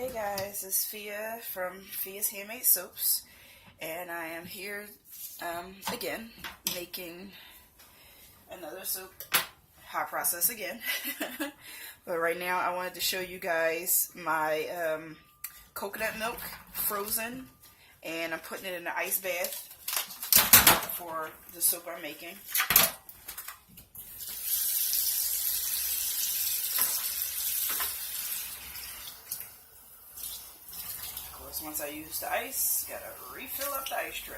Hey guys, it's Fia from Fia's Handmade Soaps, and I am here again making another soap, hot process again. But right now I wanted to show you guys my coconut milk frozen, and I'm putting it in an ice bath for the soap I'm making. Once I use the ice, gotta refill up the ice tray.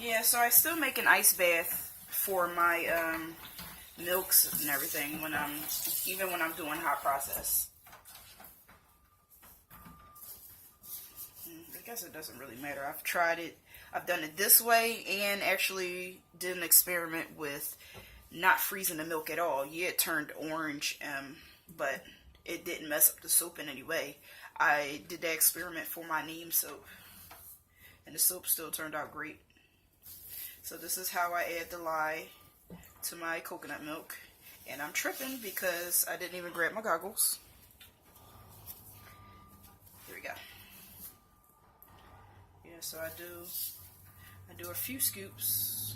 Yeah, so I still make an ice bath for my milks and everything even when I'm doing hot process. I guess it doesn't really matter. I've tried it. I've done it this way and actually did an experiment with not freezing the milk at all. Yeah, it turned orange, but it didn't mess up the soap in any way. I did that experiment for my neem soap, and the soap still turned out great. So this is how I add the lye to my coconut milk. And I'm tripping because I didn't even grab my goggles. Here we go. So I do a few scoops.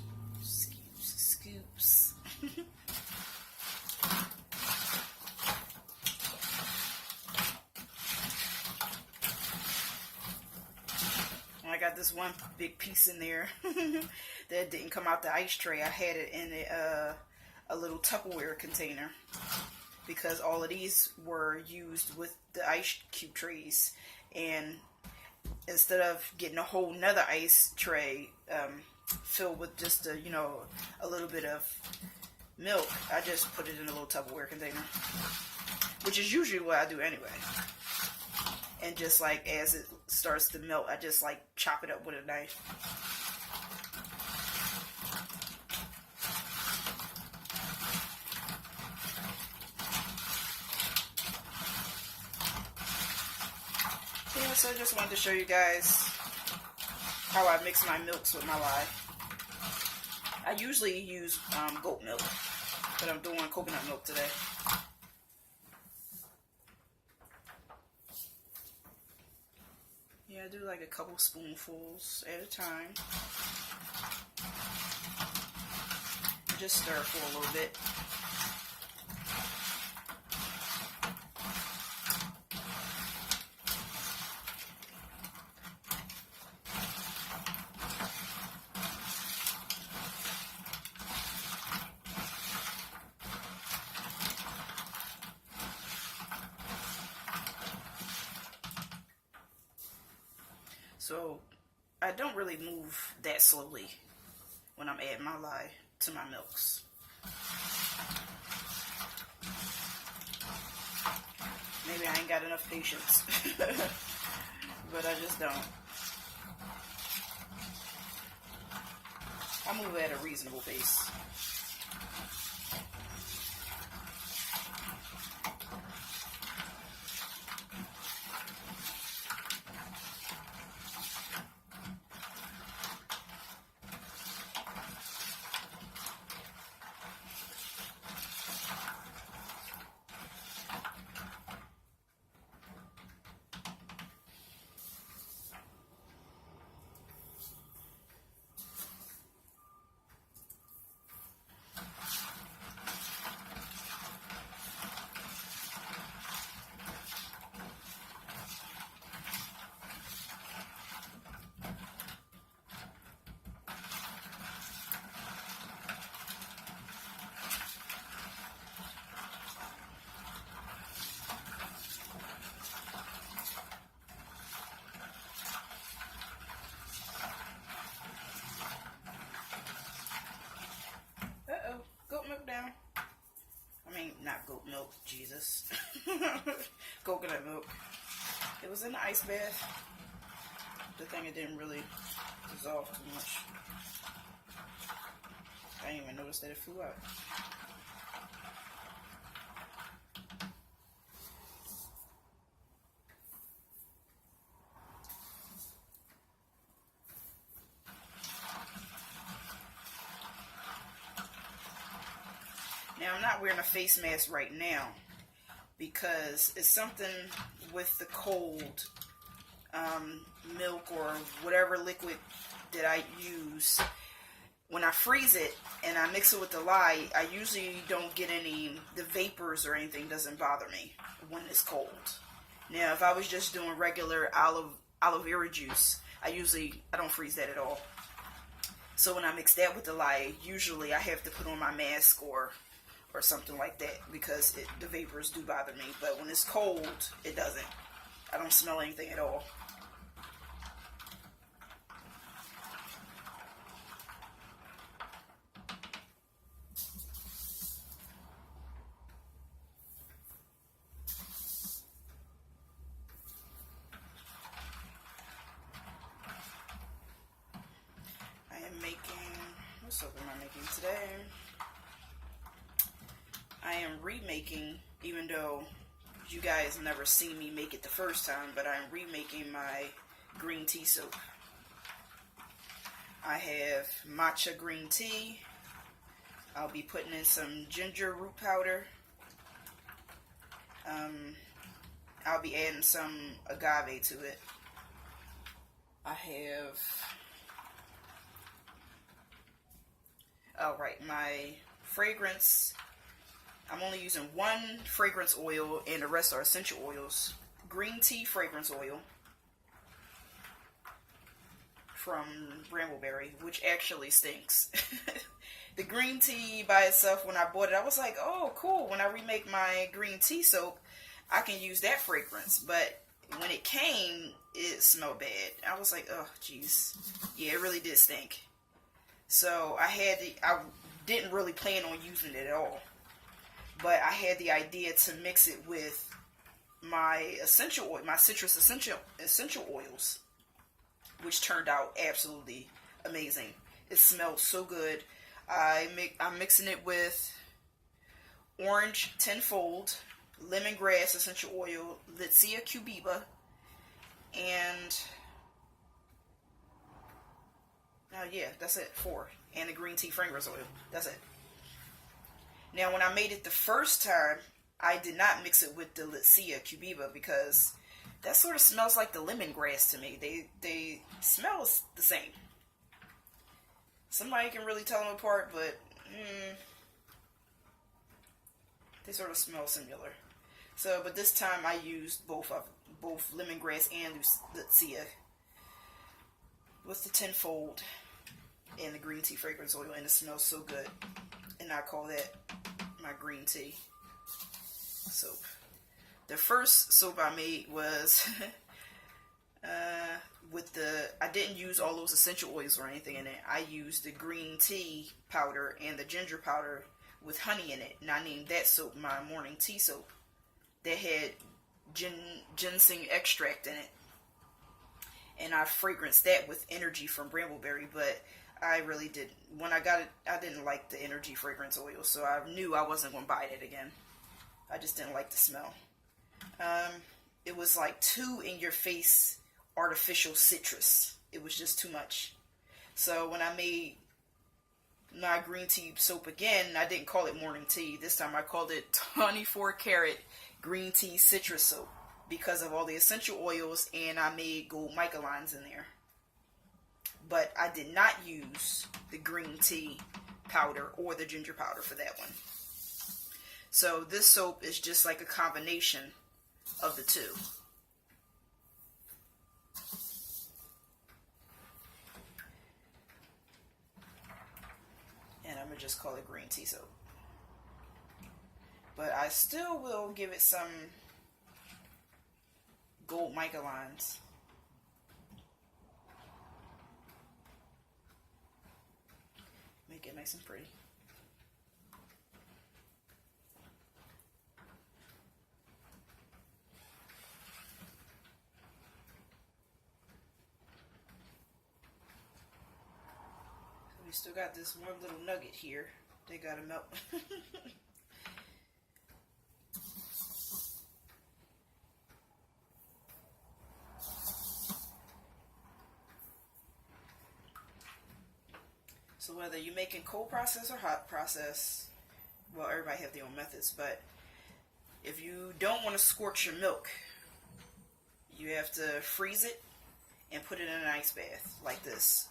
I got this one big piece in there that didn't come out the ice tray. I had it in a little Tupperware container because all of these were used with the ice cube trays, and instead of getting a whole nother ice tray filled with just a little bit of milk, I just put it in a little Tupperware container, which is usually what I do anyway. And just like as it starts to melt, I just like chop it up with a knife. Yeah, so I just wanted to show you guys how I mix my milks with my lye. I usually use goat milk, but I'm doing coconut milk today. Yeah, I do like a couple spoonfuls at a time. Just stir for a little bit. So I don't really move that slowly when I'm adding my lye to my milks. Maybe I ain't got enough patience, but I just don't. I move at a reasonable pace. Down. I mean, not goat milk, Jesus. Coconut milk. It was in the ice bath. The thing, it didn't really dissolve too much. I didn't even notice that it flew out. Now, I'm not wearing a face mask right now because it's something with the cold milk or whatever liquid that I use. When I freeze it and I mix it with the lye, I usually don't get the vapors or anything doesn't bother me when it's cold. Now, if I was just doing regular aloe vera juice, I don't freeze that at all. So when I mix that with the lye, usually I have to put on my mask or something like that because the vapors do bother me. But when it's cold, it doesn't. I don't smell anything at all. What soap am I making today? I am remaking, even though you guys never seen me make it the first time, but I'm remaking my green tea soap. I have matcha green tea. I'll be putting in some ginger root powder. I'll be adding some agave to it. I have... Oh, right, my fragrance, I'm only using one fragrance oil and the rest are essential oils. Green tea fragrance oil from Brambleberry, which actually stinks. The green tea by itself, when I bought it, I was like, oh, cool. When I remake my green tea soap, I can use that fragrance. But when it came, it smelled bad. I was like, oh, jeez. Yeah, it really did stink. So I didn't really plan on using it at all, but I had the idea to mix it with my essential oil, my citrus essential oils, which turned out absolutely amazing. It smelled so good. I'm mixing it with orange tenfold, lemongrass essential oil, Litsea cubiba, and yeah, that's it. 4. And the green tea fragrance oil. That's it. Now, when I made it the first time, I did not mix it with the Litsea cubiba because that sort of smells like the lemongrass to me. They smell the same. Somebody can really tell them apart, but they sort of smell similar. So, but this time I used both lemongrass and Litsea with the tenfold and the green tea fragrance oil, and it smells so good. And I call that my green tea soap. The first soap I made was I didn't use all those essential oils or anything in it. I used the green tea powder and the ginger powder with honey in it, and I named that soap my morning tea soap. That had ginseng extract in it, and I fragranced that with Energy from Brambleberry, but I really didn't. When I got it, I didn't like the Energy fragrance oil, so I knew I wasn't going to buy it again. I just didn't like the smell. It was like too in-your-face artificial citrus. It was just too much. So when I made my green tea soap again, I didn't call it morning tea. This time I called it 24 karat green tea citrus soap because of all the essential oils, and I made gold mica lines in there. But I did not use the green tea powder or the ginger powder for that one. So this soap is just like a combination of the two. And I'm going to just call it green tea soap. But I still will give it some gold mica lines. Make it nice and pretty. So we still got this one little nugget here. They gotta melt. So whether you're making cold process or hot process, well, everybody have their own methods, but if you don't want to scorch your milk, you have to freeze it and put it in an ice bath like this.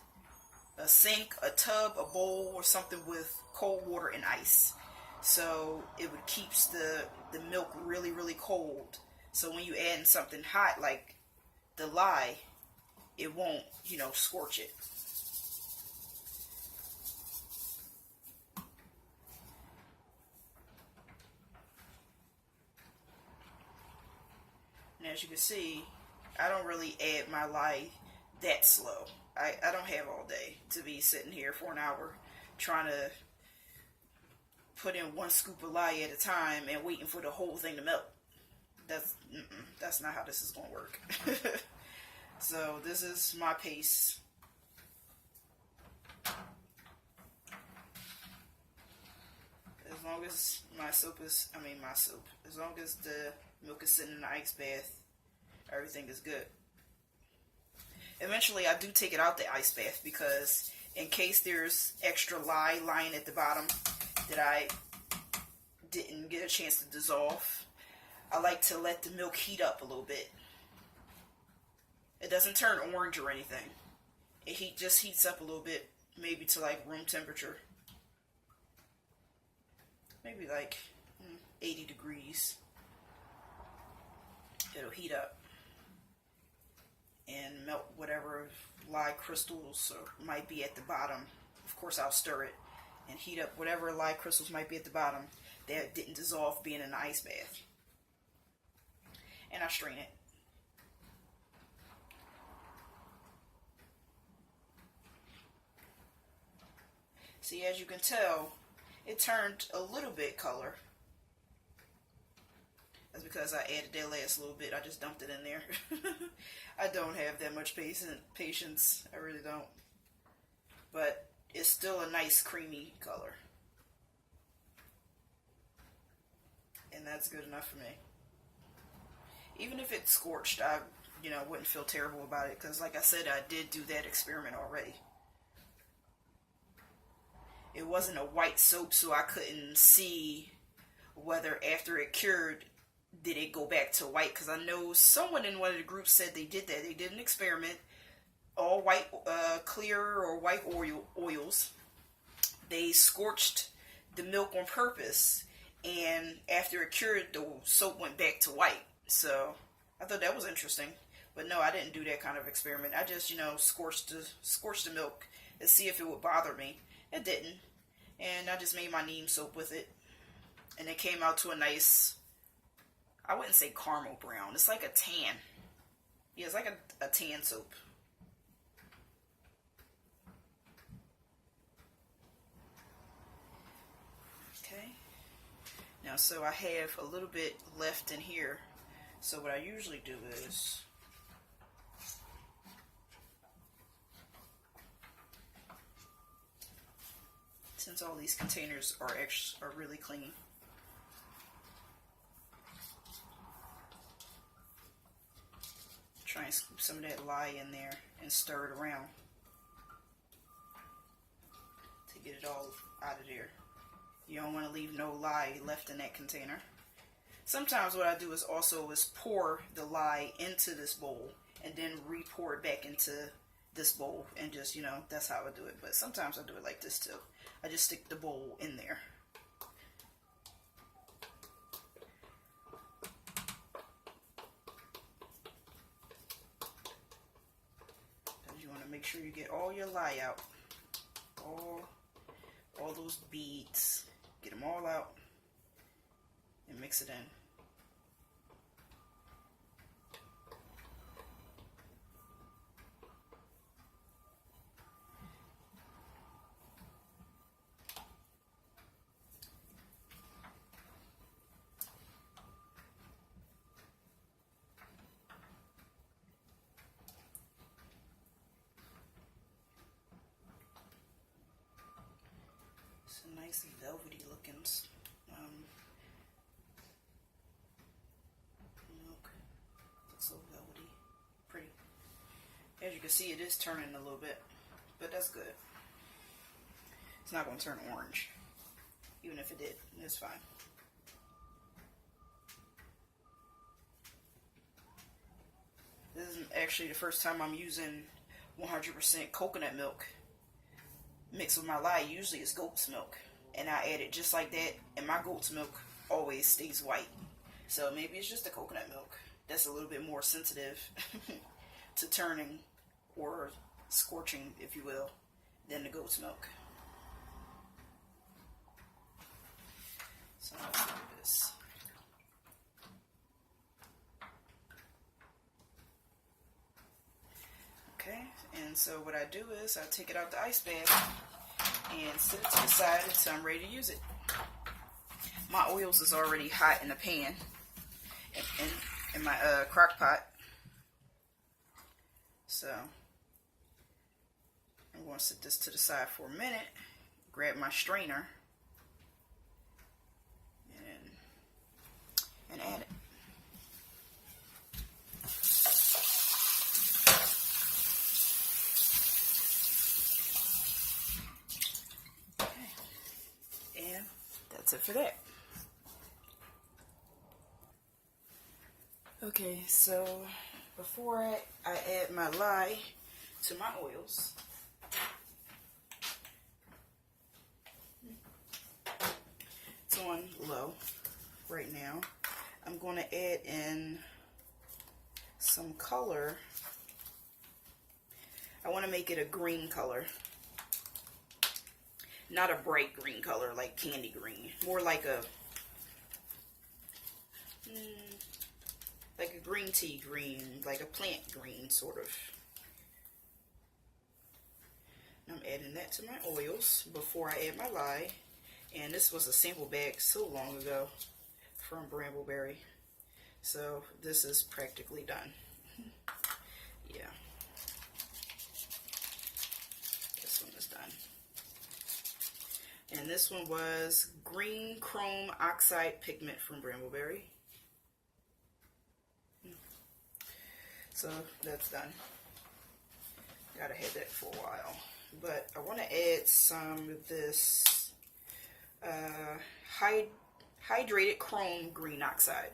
A sink, a tub, a bowl, or something with cold water and ice. So it would keeps the milk really, really cold. So when you add in something hot like the lye, it won't, scorch it. And as you can see, I don't really add my lye that slow. I don't have all day to be sitting here for an hour trying to put in 1 scoop of lye at a time and waiting for the whole thing to melt. That's not how this is going to work. So this is my pace. As long as as long as the milk is sitting in the ice bath, everything is good. Eventually I do take it out the ice bath because in case there's extra lye lying at the bottom that I didn't get a chance to dissolve, I like to let the milk heat up a little bit. It doesn't turn orange or anything. It just heats up a little bit, maybe to like room temperature. Maybe like 80 degrees. It'll heat up and melt whatever lye crystals might be at the bottom. Of course, I'll stir it and heat up whatever lye crystals might be at the bottom that didn't dissolve being in the ice bath. And I strain it. See, as you can tell, it turned a little bit color. That's because I added that last little bit. I just dumped it in there. I don't have that much patience. I really don't. But it's still a nice creamy color. And that's good enough for me. Even if it's scorched, I wouldn't feel terrible about it. Because like I said, I did do that experiment already. It wasn't a white soap, so I couldn't see whether after it cured, did it go back to white? Because I know someone in one of the groups said they did that. They did an experiment, all white, clear or white oils. They scorched the milk on purpose, and after it cured, the soap went back to white. So I thought that was interesting. But no, I didn't do that kind of experiment. I just, scorched the milk to see if it would bother me. It didn't. And I just made my neem soap with it. And it came out to a nice, I wouldn't say caramel brown. It's like a tan. Yeah, it's like a tan soap. Okay. Now, so I have a little bit left in here. So what I usually do is, since all these containers are really clean, try and scoop some of that lye in there and stir it around to get it all out of there. You don't want to leave no lye left in that container. Sometimes what I do is pour the lye into this bowl and then re-pour it back into this bowl and just, that's how I do it. But sometimes I do it like this too. I just stick the bowl in there. You want to make sure you get all your lye out. All those beads. Get them all out and mix it in. It's a nice velvety looking milk. Looks so velvety, pretty. As you can see, it is turning a little bit, but that's good. It's not going to turn orange. even if it did, it's fine. This is actually the first time I'm using 100% coconut milk mixed with my lye. Usually it's goat's milk, and I add it just like that, and my goat's milk always stays white. So maybe it's just the coconut milk that's a little bit more sensitive to turning or scorching, if you will, than the goat's milk. So let's do this. Okay, and so what I do is I take it out the ice bath and set it to the side until I'm ready to use it. My oils is already hot in the pan, in my crock pot. So I'm going to set this to the side for a minute, grab my strainer, and add it. Okay. And that's it for that. Okay, so before I add my lye to my oils, it's on low right now. I'm going to add in some color. I want to make it a green color. Not a bright green color like candy green. More like a green tea green, like a plant green sort of. I'm adding that to my oils before I add my lye. And this was a sample bag so long ago from Brambleberry. So this is practically done. Yeah. This one is done. And this one was Green Chrome Oxide Pigment from Brambleberry. So that's done. Gotta have that for a while. But I want to add some of this hydrated chrome green oxide.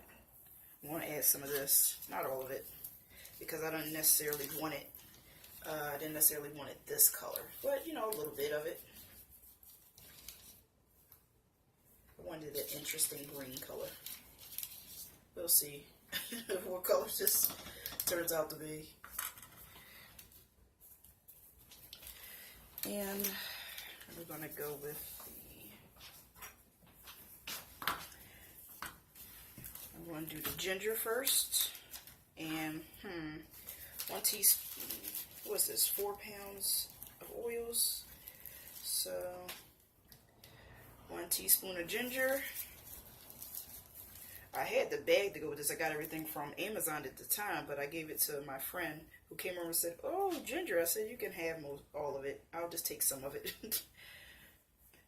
I want to add some of this, not all of it, because I don't necessarily want it. I didn't necessarily want it this color, but you know, a little bit of it. I wanted an interesting green color. We'll see what color this turns out to be. And we're going to go with I'm going to do the ginger first. And 1 teaspoon, what's this, 4 pounds of oils. So 1 teaspoon of ginger. I had the bag to go with this. I got everything from Amazon at the time, but I gave it to my friend who came over and said, "Oh, ginger." I said, "You can have all of it. I'll just take some of it."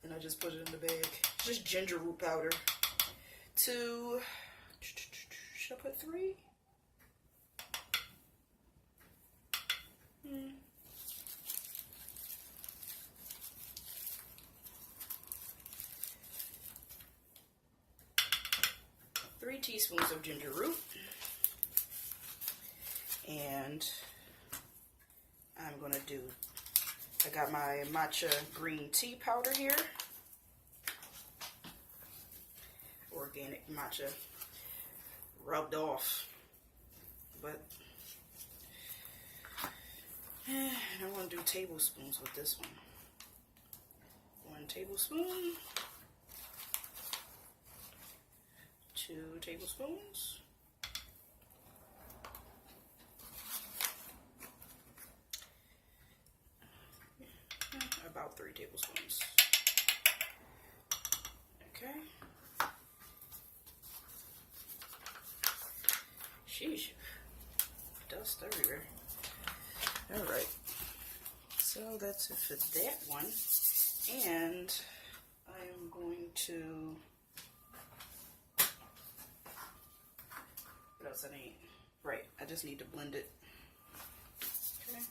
And I just put it in the bag. Just ginger root powder. Should I put 3? 3 teaspoons of ginger root, and I'm going to do, I got my matcha green tea powder here, organic matcha, rubbed off, but and I'm going to do tablespoons with this one. 1 tablespoon. 2 tablespoons. About 3 tablespoons. Okay. Sheesh. Dust everywhere. Alright. So that's it for that one. And I am going to, what else I need? Right, I just need to blend it. Okay.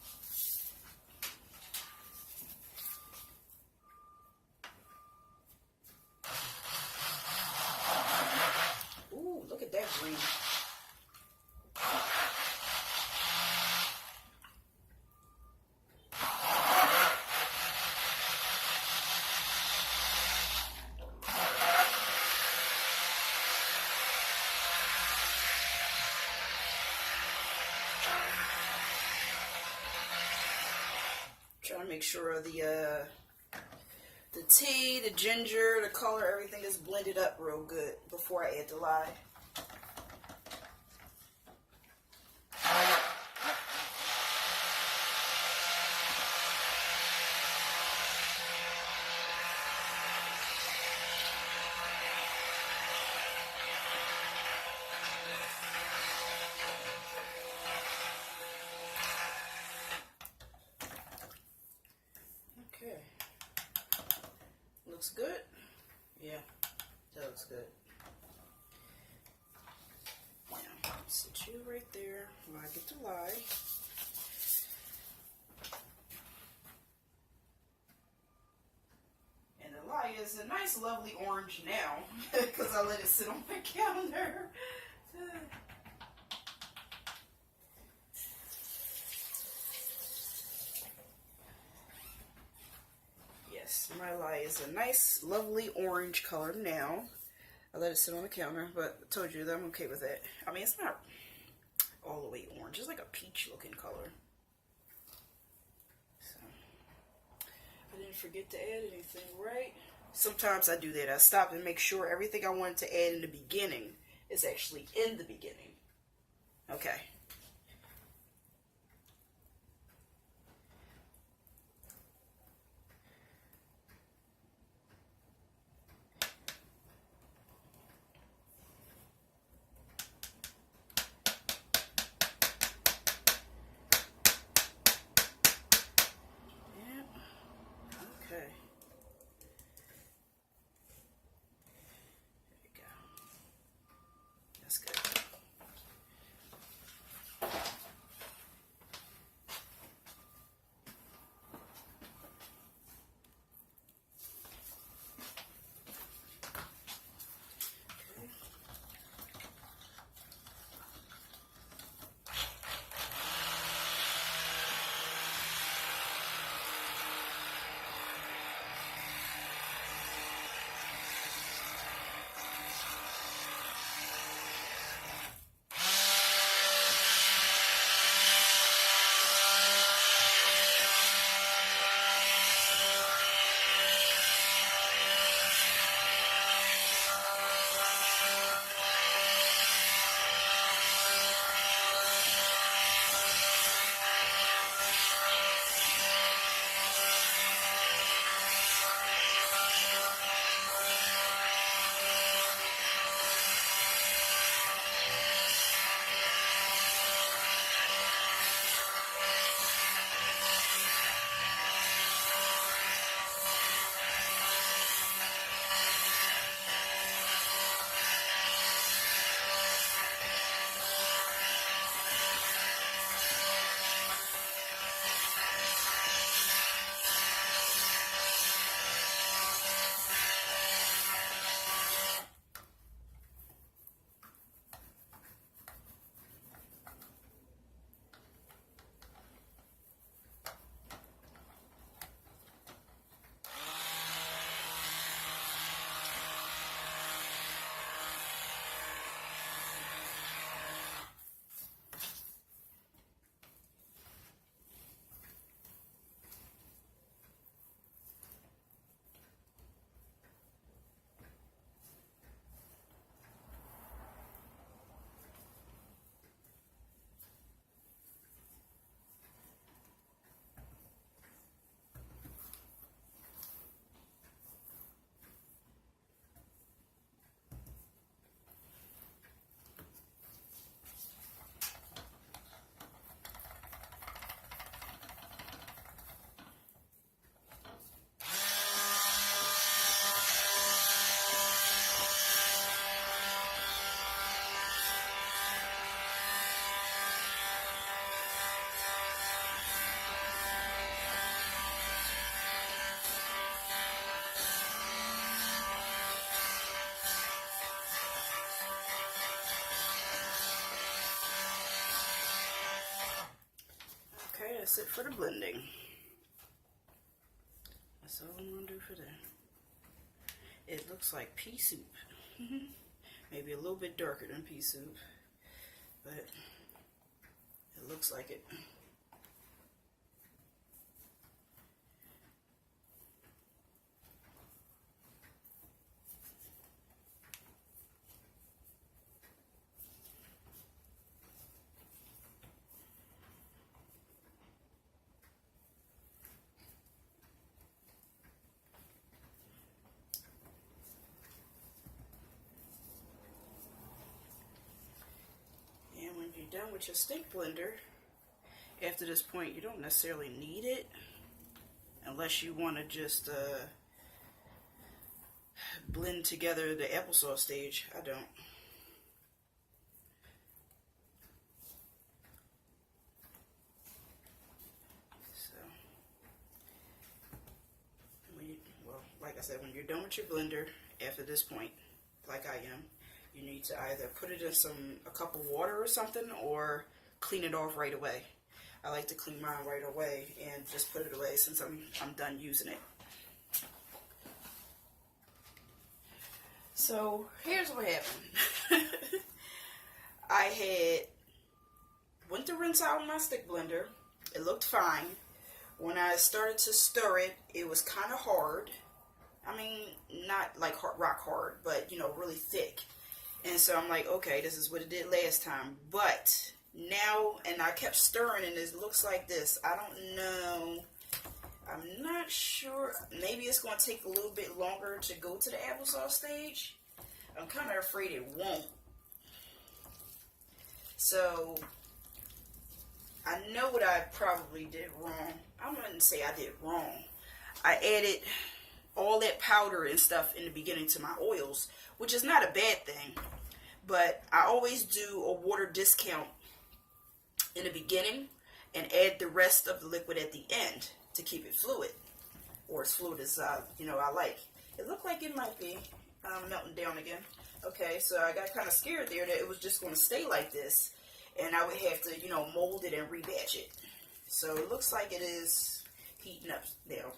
Trying to make sure the tea, the ginger, the color, everything is blended up real good before I add the lye. Okay. Looks good? Yeah, that looks good. Now, sit you right there while I get the lye. And the lye is a nice, lovely orange now because I let it sit on my counter. Yes, my lye is a nice, lovely orange color now. I let it sit on the counter, but I told you that I'm okay with it. I mean, it's not all the way orange. It's like a peach looking color. So, I didn't forget to add anything, right? Sometimes I do that. I stop and make sure everything I wanted to add in the beginning is actually in the beginning. Okay. Okay. There you go. That's good. That's it for the blending. That's all I'm going to do for that. It looks like pea soup. Maybe a little bit darker than pea soup, but it looks like it. done with your stink blender, after this point, you don't necessarily need it unless you want to just blend together the applesauce stage. I don't. So, well, like I said, when you're done with your blender, after this point, like I am, you need to either put it in a cup of water or something, or clean it off right away. I like to clean mine right away and just put it away since I'm done using it. So here's what happened. I went to rinse out my stick blender. It looked fine. When I started to stir it, it was kind of hard. I mean, not like rock hard, but you know, really thick. And so I'm like, okay, this is what it did last time. But now, and I kept stirring, and it looks like this. I don't know. I'm not sure. Maybe it's going to take a little bit longer to go to the applesauce stage. I'm kind of afraid it won't. So, I know what I probably did wrong. I wouldn't say I did wrong. I added all that powder and stuff in the beginning to my oils, which is not a bad thing. But I always do a water discount in the beginning and add the rest of the liquid at the end to keep it fluid, or as fluid as you know, I like. It looked like it might be melting down again. Okay, so I got kind of scared there that it was just going to stay like this, and I would have to, you know, mold it and rebatch it. So it looks like it is heating up now.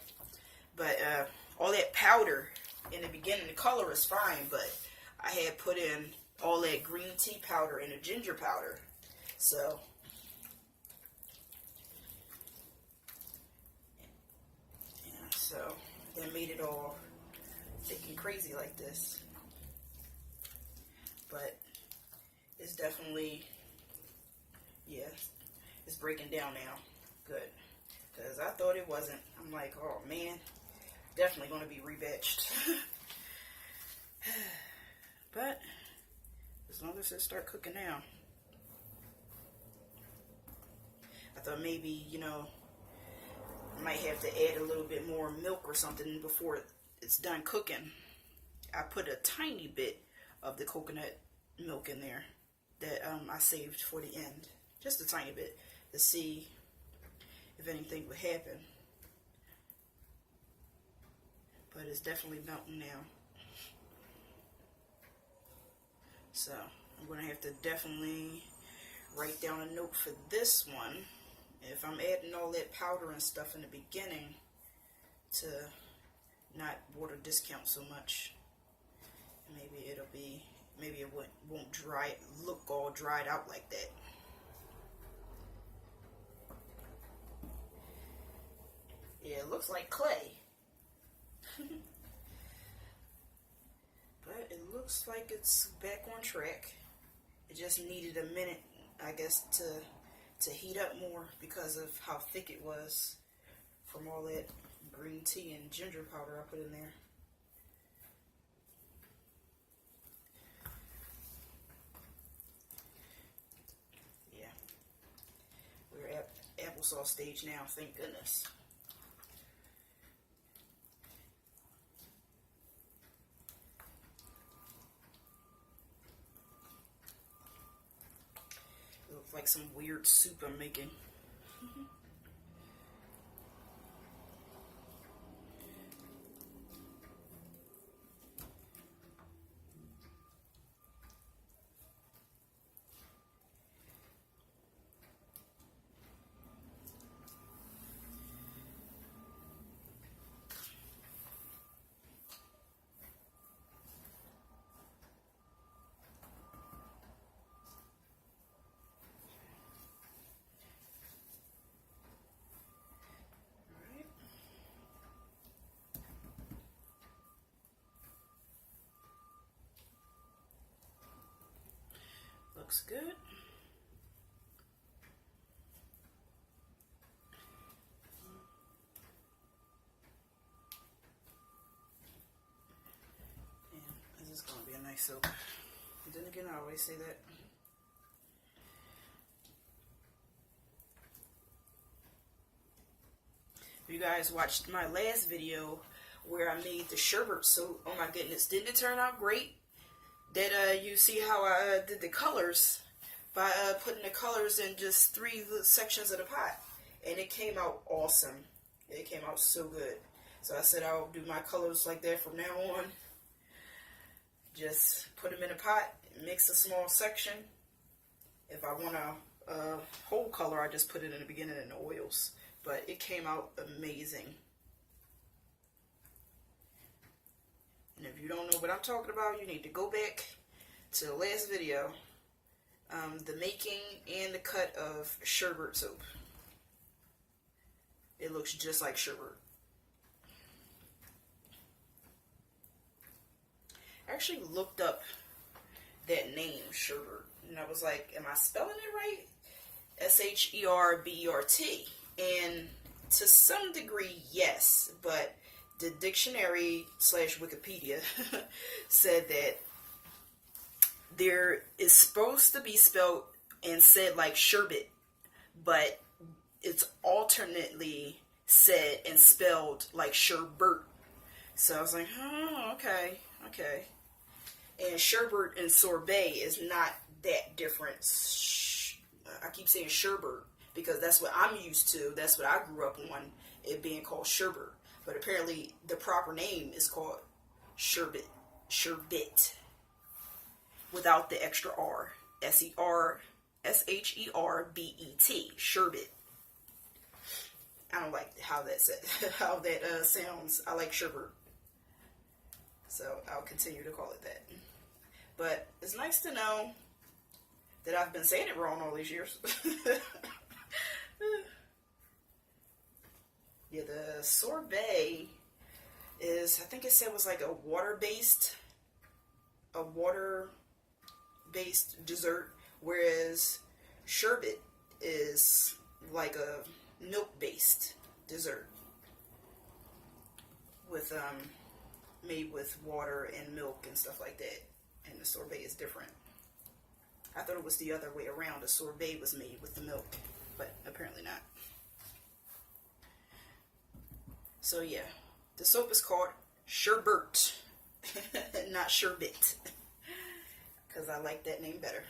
But all that powder in the beginning, the color is fine, but I had put in all that green tea powder and the ginger powder. So so that made it all thick and crazy like this. But it's definitely, yeah, it's breaking down now. Good. Because I thought it wasn't. I'm like, oh man, definitely going to be rebatched. But as long as it start cooking now. I thought maybe, you know, I might have to add a little bit more milk or something before it's done cooking. I put a tiny bit of the coconut milk in there that I saved for the end. Just a tiny bit to see if anything would happen. But it's definitely melting now. So I'm going to have to definitely write down a note for this one. If I'm adding all that powder and stuff in the beginning, to not water discount so much, maybe it won't look all dried out like that. Yeah, it looks like clay. But it looks like it's back on track. It just needed a minute, I guess, to heat up more because of how thick it was from all that green tea and ginger powder I put in there. Yeah. We're at applesauce stage now, thank goodness. Like some weird soup I'm making. Looks good. And this is going to be a nice soap. And then again, I always say that. You guys watched my last video where I made the sherbet soap. Oh my goodness, didn't it turn out great? Did you see how I did the colors by putting the colors in just 3 sections of the pot? And it came out awesome. It came out so good. So I said I'll do my colors like that from now on. Just put them in a pot, mix a small section. If I want a whole color, I just put it in the beginning in the oils. But it came out amazing. And if you don't know what I'm talking about, you need to go back to the last video. The making and the cut of sherbet soap. It looks just like sherbet. I actually looked up that name, sherbet, and I was like, am I spelling it right? S-H-E-R-B-E-R-T. And to some degree, yes, but the dictionary / Wikipedia said that there is supposed to be spelled and said like sherbet, but it's alternately said and spelled like sherbet. So I was like, oh, okay. And sherbet and sorbet is not that different. I keep saying sherbet because that's what I'm used to. That's what I grew up on, it being called sherbet. But apparently the proper name is called sherbet. Without the extra R. S-H-E-R-B-E-T. Sherbet. I don't like how that sounds. I like sherbet. So I'll continue to call it that. But it's nice to know that I've been saying it wrong all these years. Yeah, the sorbet is, I think it said was like a water-based dessert, whereas sherbet is like a milk-based dessert with made with water and milk and stuff like that. And the sorbet is different. I thought it was the other way around. The sorbet was made with the milk, but apparently not. So yeah, the soap is called sherbet, not sherbet, because I like that name better.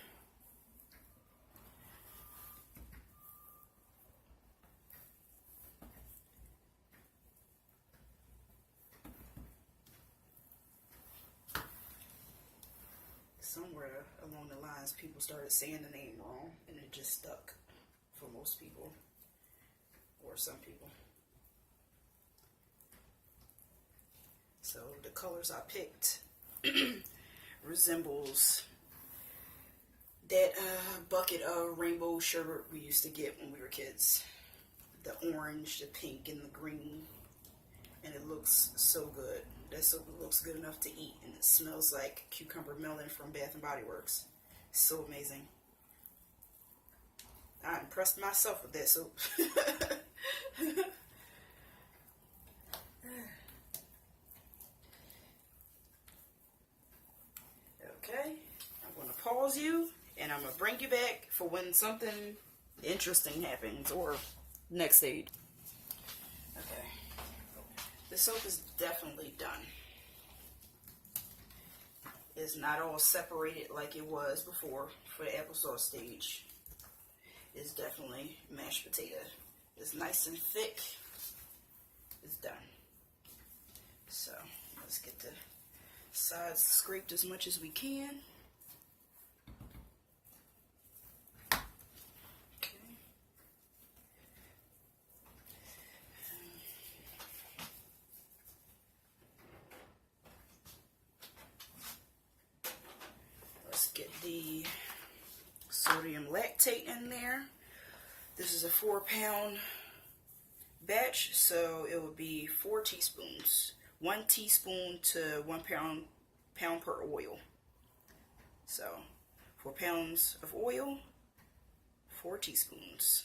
Somewhere along the lines, people started saying the name wrong, and it just stuck for most people, or some people. So the colors I picked resembles that bucket of rainbow sherbet we used to get when we were kids. The orange, the pink, and the green. And it looks so good. That soap looks good enough to eat, and it smells like cucumber melon from Bath and Body Works. So amazing. I impressed myself with that soap. Okay, I'm going to pause you, and I'm going to bring you back for when something interesting happens, or next stage. Okay. The soap is definitely done. It's not all separated like it was before for the applesauce stage. It's definitely mashed potato. It's nice and thick. It's done. So let's get the sides scraped as much as we can. Get the sodium lactate in there. This is a 4-pound batch, so it would be 4 teaspoons. 1 teaspoon to 1 pound per oil. So 4 pounds of oil, 4 teaspoons.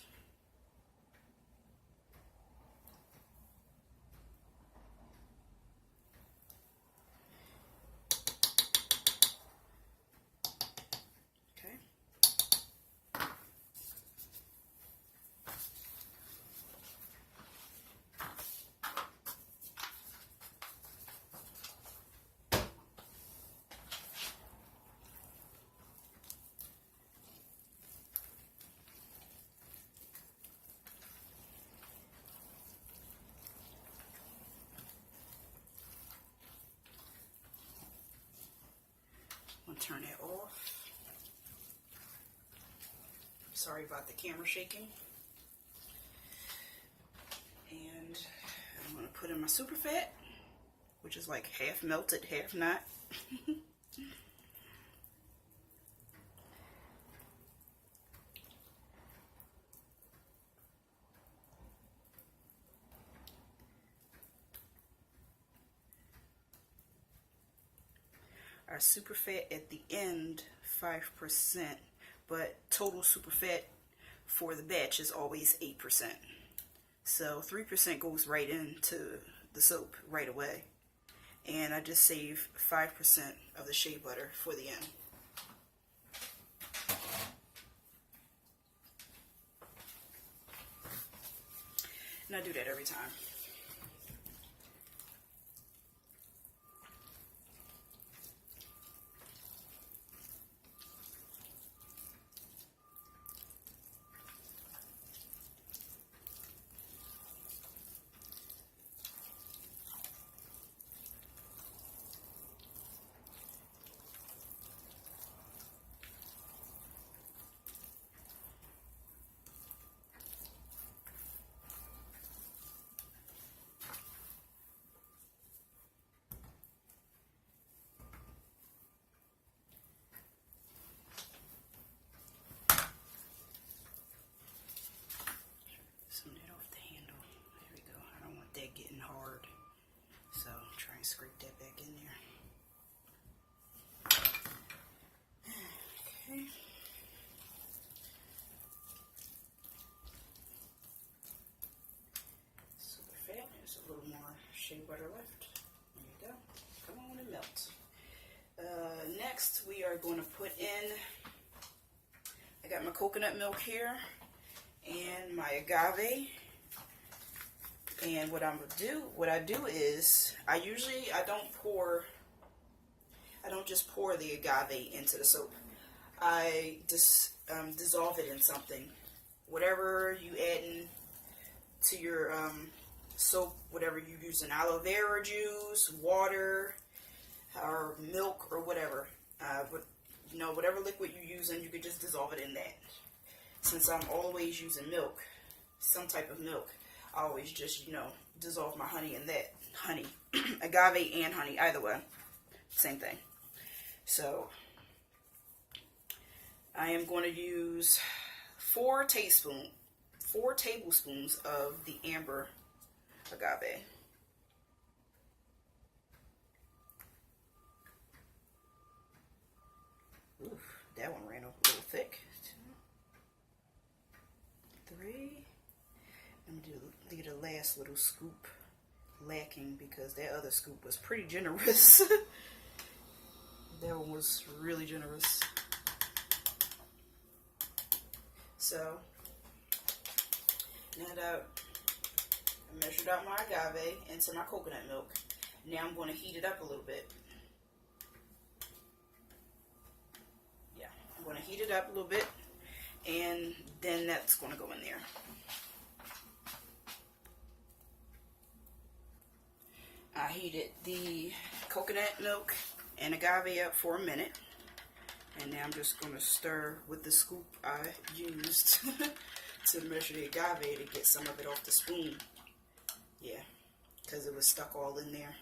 turn it off. Sorry about the camera shaking. And I'm going to put in my super fat, which is like half melted, half not. Our super fat at the end, 5%, but total super fat for the batch is always 8%. So 3% goes right into the soap right away. And I just save 5% of the shea butter for the end. And I do that every time. Some of that off the handle. There we go. I don't want that getting hard. So try and scrape that back in there. Okay. Super fat. There's a little more shea butter left. There you go. Come on and melt. Next we are going to put in, I got my coconut milk here and my agave. And what I do is, I don't just pour the agave into the soap. I just dissolve it in something. Whatever you add in to your soap, whatever you use, in aloe vera juice, water, or milk, or whatever. Whatever liquid you're using, you could just dissolve it in that. Since I'm always using milk, some type of milk, I always just, dissolve my honey in that. Honey. Agave and honey, either way. Same thing. So, I am going to use 4 tablespoons of the amber agave. Oof, that one ran a little thick. 2, 3. I'm going to leave the last little scoop lacking because that other scoop was pretty generous. That one was really generous. So, now that I measured out my agave into my coconut milk, now I'm going to heat it up a little bit. Yeah, I'm going to heat it up a little bit, and then that's going to go in there. I heated the coconut milk and agave up for a minute, and now I'm just going to stir with the scoop I used to measure the agave to get some of it off the spoon. Yeah, because it was stuck all in there.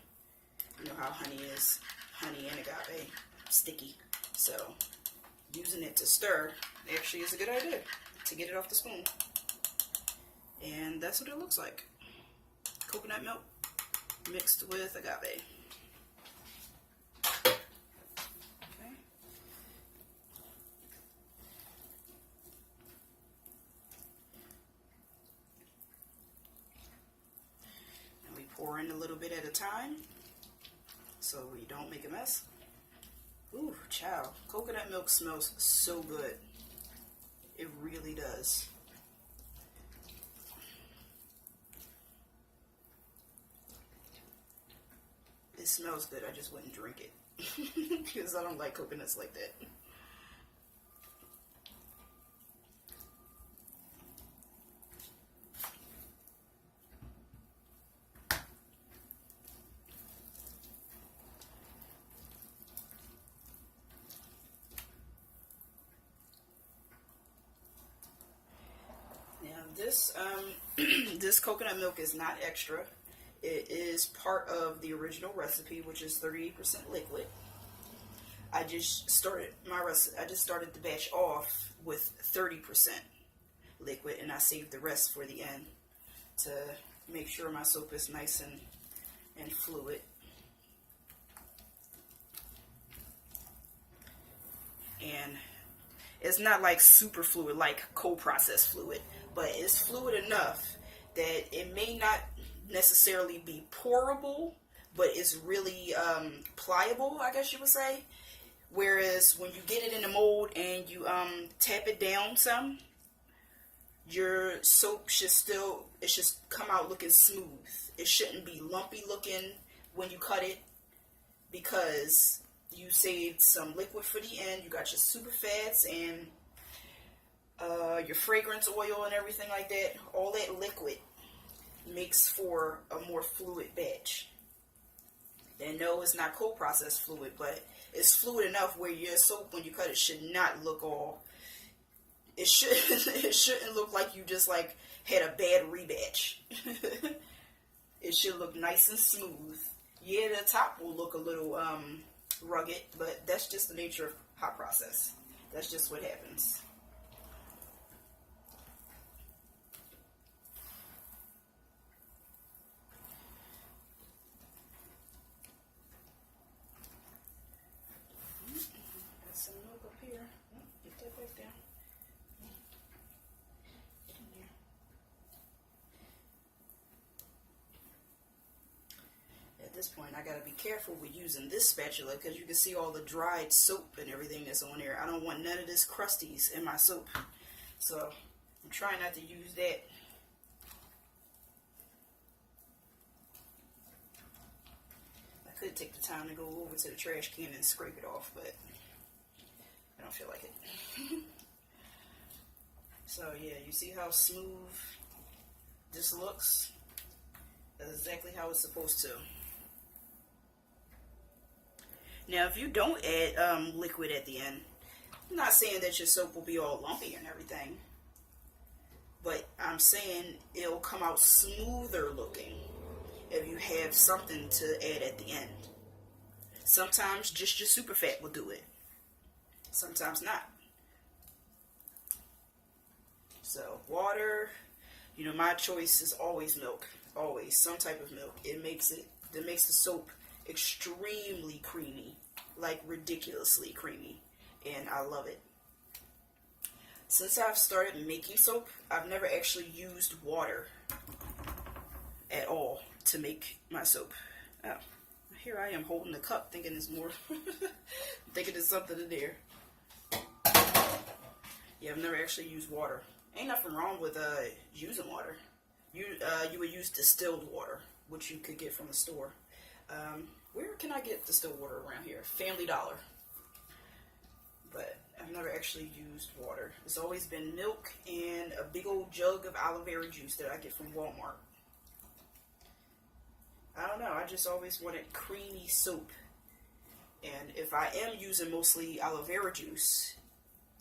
You know how honey is, honey and agave, sticky. So using it to stir actually is a good idea to get it off the spoon. And that's what it looks like. Coconut milk mixed with agave. Okay. And we pour in a little bit at a time so we don't make a mess. Ooh, child. Coconut milk smells so good. It really does. It smells good. I just wouldn't drink it because I don't like coconuts like that. This this coconut milk is not extra. It is part of the original recipe, which is 38% liquid. I just started the batch off with 30% liquid, and I saved the rest for the end to make sure my soap is nice and fluid. And it's not like super fluid like cold processed fluid, but it's fluid enough that it may not necessarily be pourable, but it's really pliable, I guess you would say. Whereas when you get it in the mold and you tap it down some, your soap should come out looking smooth. It shouldn't be lumpy looking when you cut it, because you saved some liquid for the end. You got your super fats and your fragrance oil and everything like that. All that liquid makes for a more fluid batch. And no, it's not cold processed fluid, but it's fluid enough where your soap, when you cut it, should not look all. It shouldn't look like you just like had a bad rebatch. It should look nice and smooth. Yeah, the top will look a little rugged, but that's just the nature of hot process. That's just what happens. Got some milk up here. Get that back down. Get in there. At this point, I gotta be careful with using this spatula because you can see all the dried soap and everything that's on there. I don't want none of this crusties in my soap, so I'm trying not to use that. I could take the time to go over to the trash can and scrape it off, but I don't feel like it. So yeah, you see how smooth this looks? That's exactly how it's supposed to. Now, if you don't add liquid at the end, I'm not saying that your soap will be all lumpy and everything, but I'm saying it'll come out smoother looking if you have something to add at the end. Sometimes just your super fat will do it. Sometimes not. So water, you know, my choice is always milk. Always some type of milk. That makes the soap extremely creamy, like ridiculously creamy, and I love it. Since I've started making soap, I've never actually used water at all to make my soap. Oh, here I am holding the cup thinking it's more, thinking there's something in there. Yeah, I've never actually used water. Ain't nothing wrong with using water. You would use distilled water, which you could get from the store. Where can I get distilled water around here? Family Dollar. But I've never actually used water. It's always been milk and a big old jug of aloe vera juice that I get from Walmart. I don't know, I just always wanted creamy soap. And if I am using mostly aloe vera juice,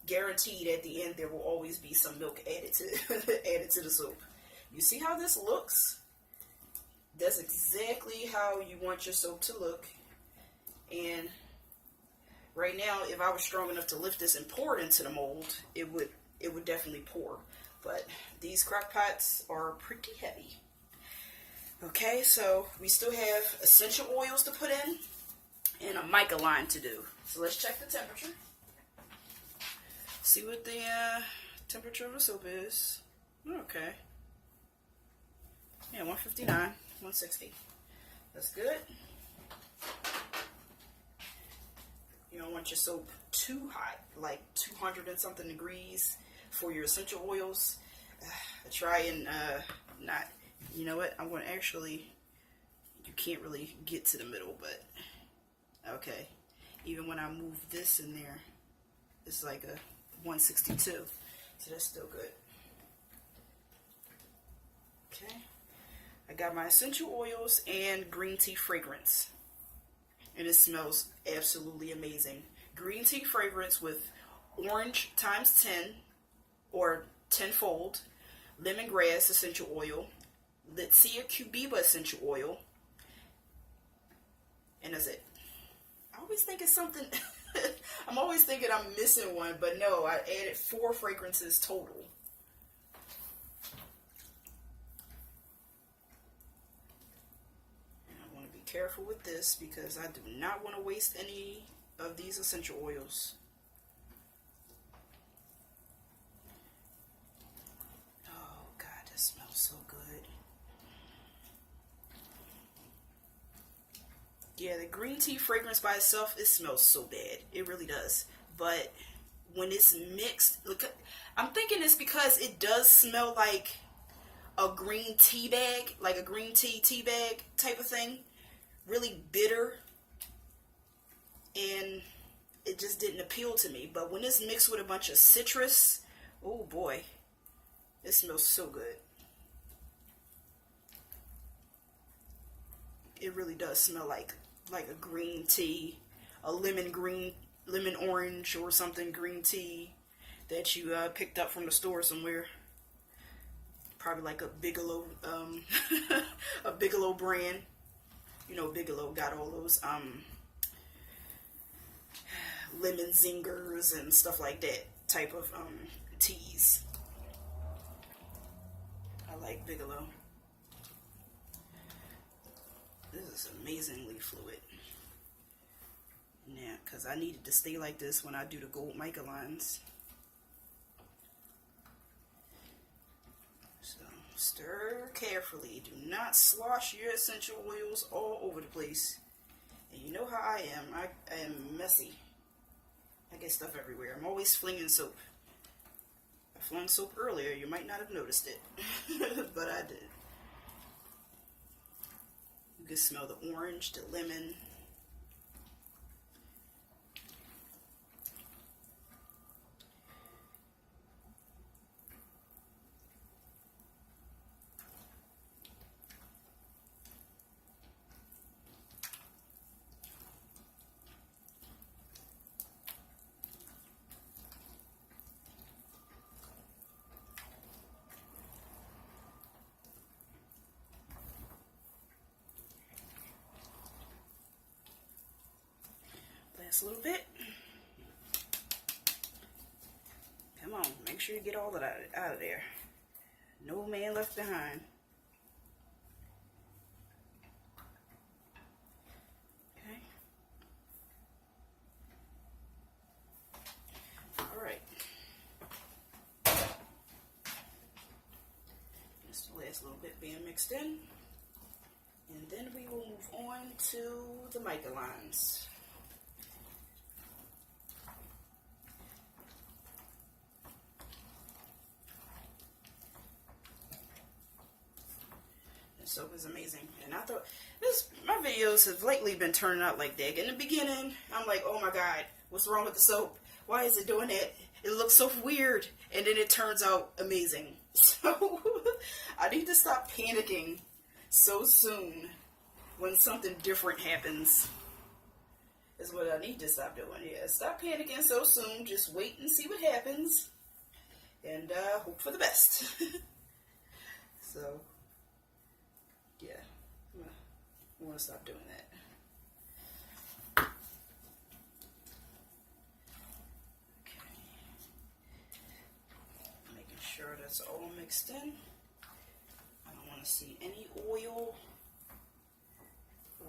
guaranteed at the end there will always be some milk added to the soap. You see how this looks? That's exactly how you want your soap to look. And right now, if I was strong enough to lift this and pour it into the mold, it would definitely pour. But these crock pots are pretty heavy. Okay, so we still have essential oils to put in and a mica line to do. So let's check the temperature. See what the temperature of the soap is. Okay. Yeah, 159, 160. That's good. You don't want your soap too hot, like 200 and something degrees for your essential oils. Try and not. You know what? I'm going to actually, you can't really get to the middle, but okay. Even when I move this in there, it's like a 162. So that's still good. Okay. I got my essential oils and green tea fragrance. And it smells absolutely amazing. Green tea fragrance with orange times 10 or tenfold, lemongrass essential oil, Litsia cubiba essential oil, and that's it. I always think it's something. I'm always thinking I'm missing one, but no, I added 4 fragrances total. And I want to be careful with this because I do not want to waste any of these essential oils. Oh God, this smells so good. Yeah, the green tea fragrance by itself, it smells so bad. It really does. But when it's mixed, look, I'm thinking it's because it does smell like a green tea bag, like a green tea bag type of thing. Really bitter. And it just didn't appeal to me. But when it's mixed with a bunch of citrus, oh boy, it smells so good. It really does smell like a green tea, a lemon orange or something green tea that you picked up from the store somewhere. Probably like a Bigelow, a Bigelow brand. You know, Bigelow got all those lemon zingers and stuff like that type of teas. I like Bigelow. This is amazingly fluid. Yeah, because I needed to stay like this when I do the gold mica lines. So, stir carefully. Do not slosh your essential oils all over the place. And you know how I am. I am messy. I get stuff everywhere. I'm always flinging soap. I flung soap earlier. You might not have noticed it. But I did. You can smell the orange, the lemon. A little bit. Come on, make sure you get all of that out of there. No man left behind. Okay. All right. Just the last little bit being mixed in. And then we will move on to the mica lines. Soap is amazing, and I thought my videos have lately been turning out like that. In the beginning, I'm like, oh my God, what's wrong with the soap? Why is it doing that? It looks so weird, and then it turns out amazing. So I need to stop panicking so soon when something different happens. Is what I need to stop doing. Yeah, stop panicking so soon. Just wait and see what happens, and hope for the best. So. Yeah, I want to stop doing that. Okay. Making sure that's all mixed in. I don't want to see any oil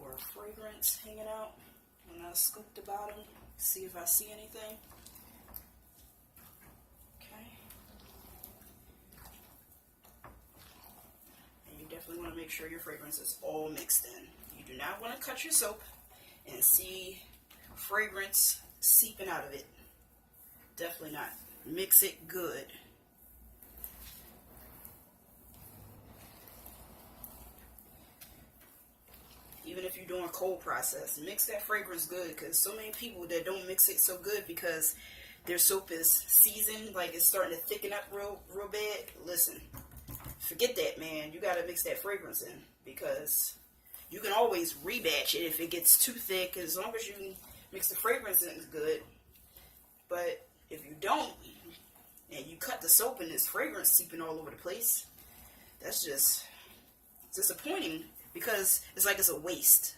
or fragrance hanging out. When I scoop the bottom, see if I see anything. Definitely want to make sure your fragrance is all mixed in. You do not want to cut your soap and see fragrance seeping out of it. Definitely not. Mix it good. Even if you're doing cold process, mix that fragrance good, because so many people that don't mix it so good because their soap is seasoned, like it's starting to thicken up real bad. Listen. Forget that, man. You gotta mix that fragrance in, because you can always rebatch it if it gets too thick, as long as you mix the fragrance in good. But if you don't, and you cut the soap and there's fragrance seeping all over the place. That's just disappointing because it's like it's a waste.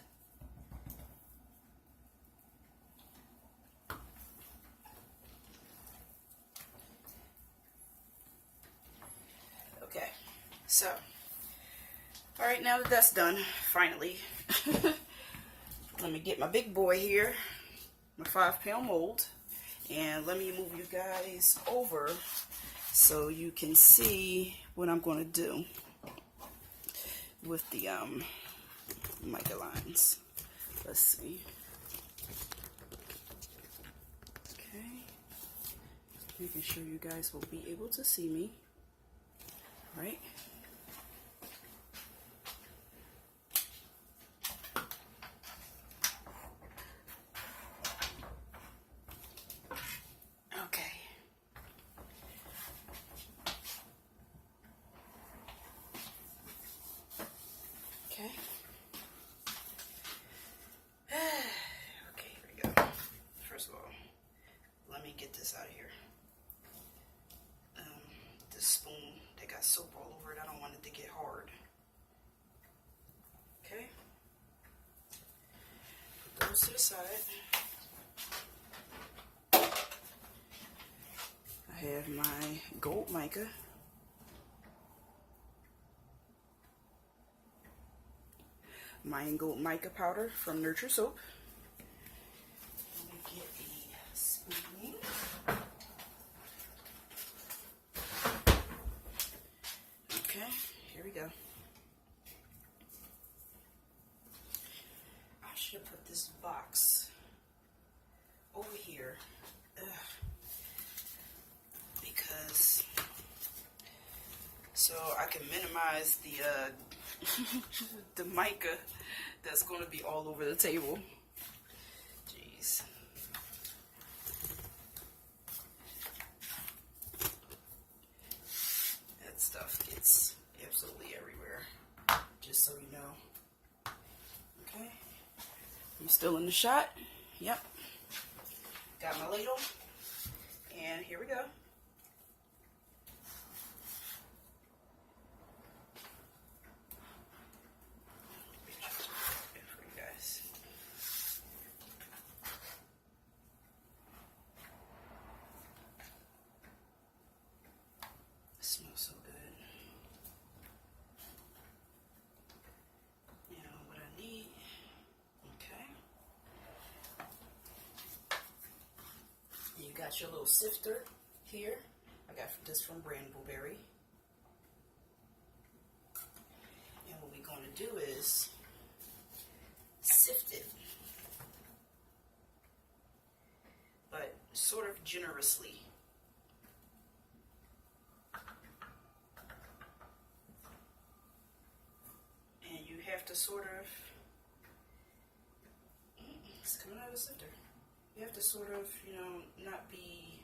Okay, so, alright, now that that's done, finally, let me get my big boy here, my 5-pound mold, and let me move you guys over so you can see what I'm going to do with the mica lines. Let's see. Okay, making sure you guys will be able to see me. Right? Okay. Okay. Okay, here we go. First of all, let me get this out of here. This spoon that got soap all over it, I don't want it to get hard. Okay. Put those to the side. I have my gold mica. My gold mica powder from Nurture Soap. Let me get a spoon. Okay, here we go. I should have put this box over here. Because so I can minimize the the mica that's going to be all over the table. Jeez. That stuff gets absolutely everywhere, just so you know. Okay. I'm still in the shot. Yep. Got my ladle. And here we go. Smells so good. You know what I need. Okay. You got your little sifter here. I got this from Brambleberry. And what we're going to do is sift it. But sort of generously. To sort of, it's coming out of the sifter. You have to sort of, you know, not be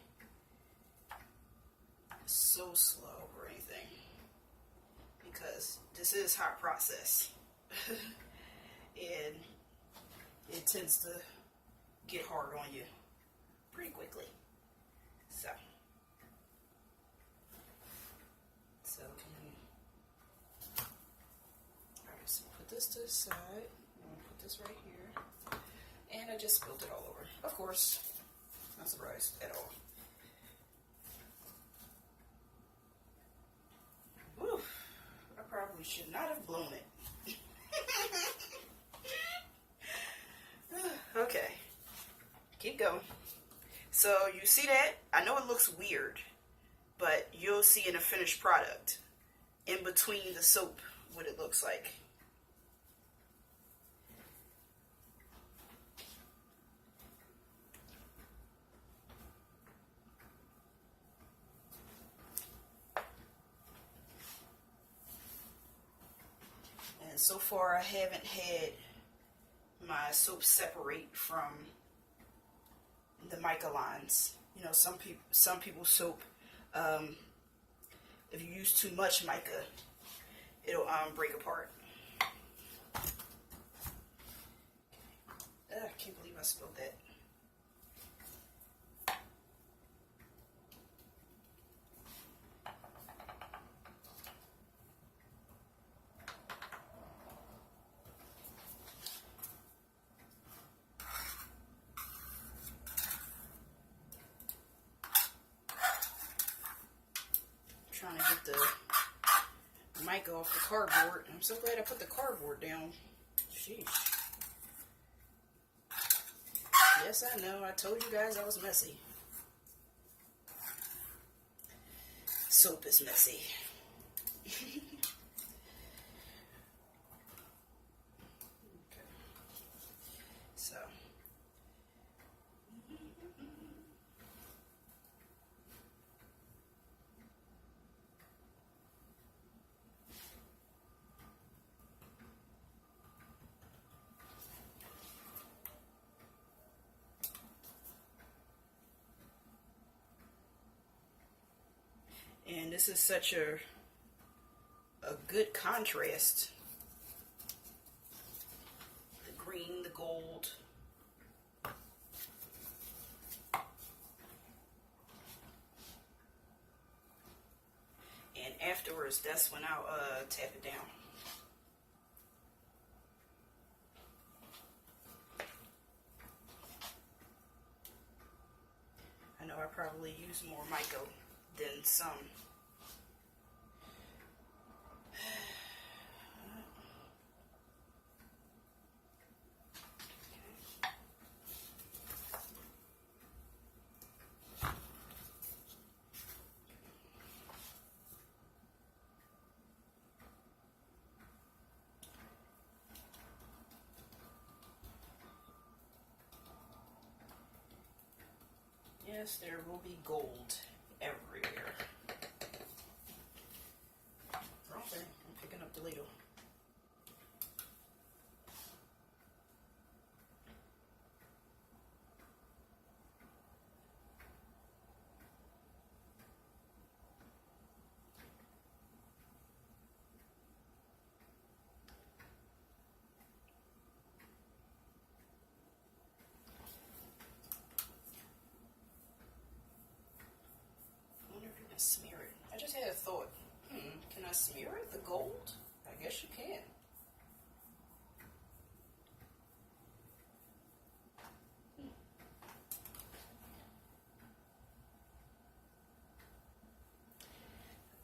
so slow or anything, because this is hot process, and it tends to get hard on you pretty quickly. So this to the side. I'm going to put this right here. And I just spilled it all over. Of course, not surprised at all. Woo! I probably should not have blown it. Okay. Keep going. So you see that? I know it looks weird, but you'll see in a finished product, in between the soap, what it looks like. So far, I haven't had my soap separate from the mica lines. You know, some people's soap, if you use too much mica, it'll break apart. I can't believe I spilled that. mica off the cardboard. I'm so glad I put the cardboard down. Sheesh. Yes, I know. I told you guys I was messy. Soap is messy. Okay. So. And this is such a good contrast. The green, the gold. And afterwards, that's when I'll tap it down. I know I probably use more mica than some. Yes, there will be gold everywhere. Wrong thing. I'm picking up the ladle. Smear it. I just had a thought. Can I smear it? The gold? I guess you can.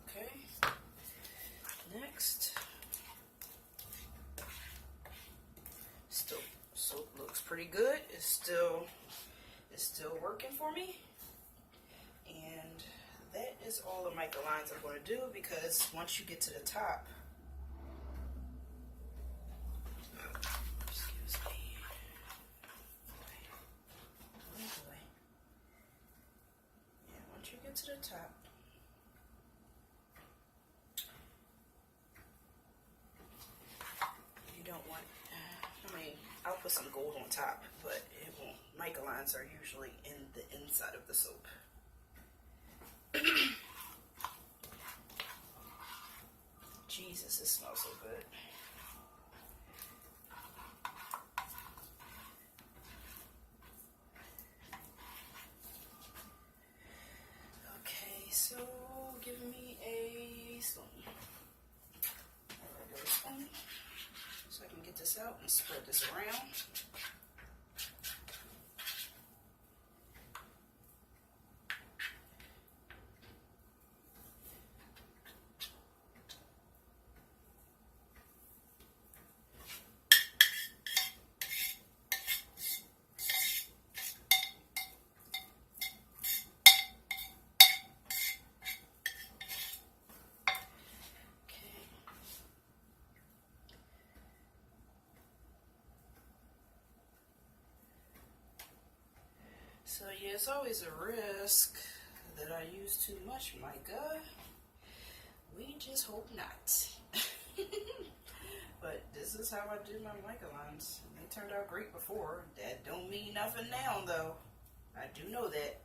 Okay. Next. Still, soap looks pretty good. It's still working for me. And that is all the mica lines I'm going to do, because once you get to the top, excuse me, boy. Yeah, once you get to the top, you don't want, I mean, I'll put some gold on top, but it won't. Mica lines are usually in the inside of the soap. Jesus, it smells so good. Okay, so give me a spoon. A regular spoon. So I can get this out and spread this around. So yeah, it's always a risk that I use too much mica. We just hope not. But this is how I do my mica lines. They turned out great before. That don't mean nothing now, though. I do know that.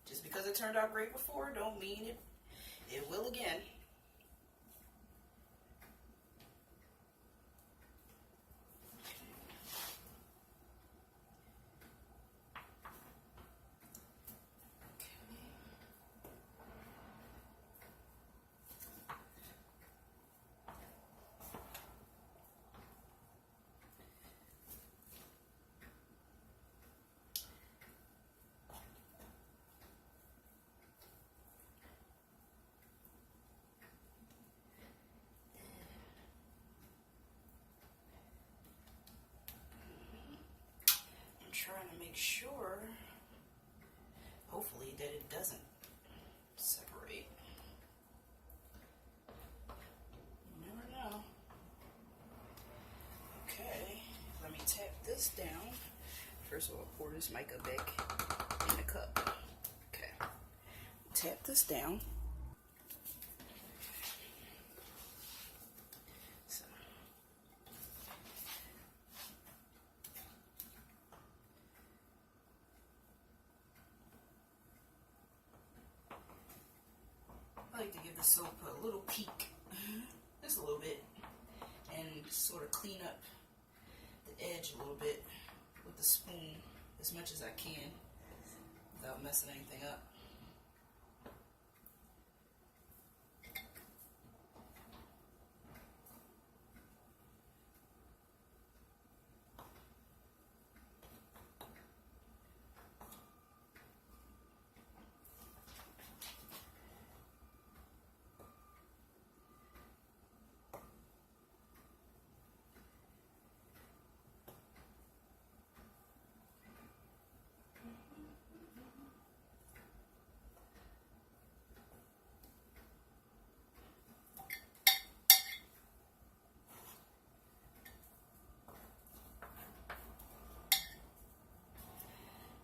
Just because it turned out great before, don't mean it will again. make sure, hopefully, that it doesn't separate. You never know. Okay, let me tap this down. First of all, pour this mica back in the cup. Okay, tap this down. So, I like to give the soap a little peek, just a little bit, and sort of clean up the edge a little bit with the spoon as much as I can without messing anything up.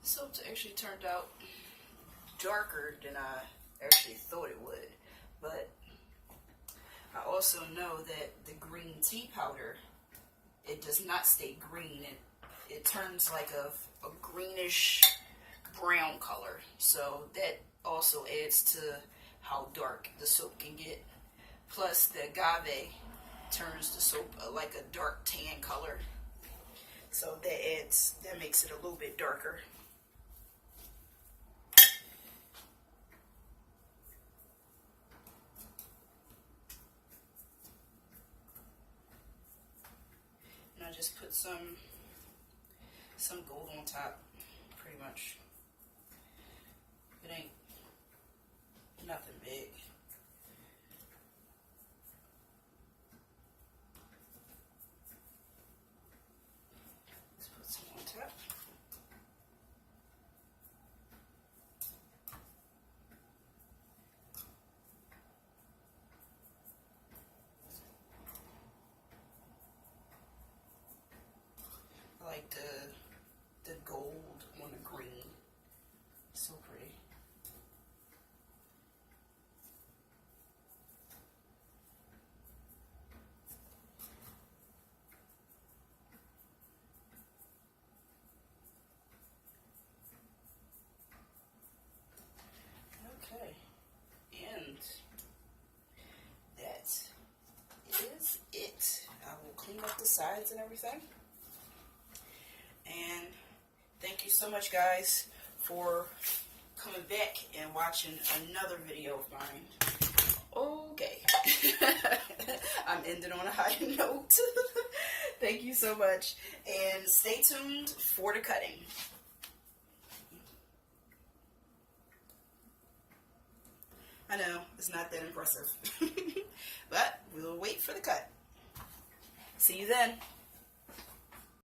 Soap actually turned out darker than I actually thought it would, but I also know that the green tea powder, it does not stay green. It turns like a greenish brown color, so that also adds to how dark the soap can get. Plus the agave turns the soap like a dark tan color, so that makes it a little bit darker. I just put some gold on top, pretty much. It ain't nothing big. Let's put some on top. I like the gold on the green. So pretty. Okay. And that is it. I will clean up the sides and everything. And thank you so much, guys, for coming back and watching another video of mine. Okay. I'm ending on a high note. Thank you so much. And stay tuned for the cutting. I know, it's not that impressive. But we'll wait for the cut. See you then.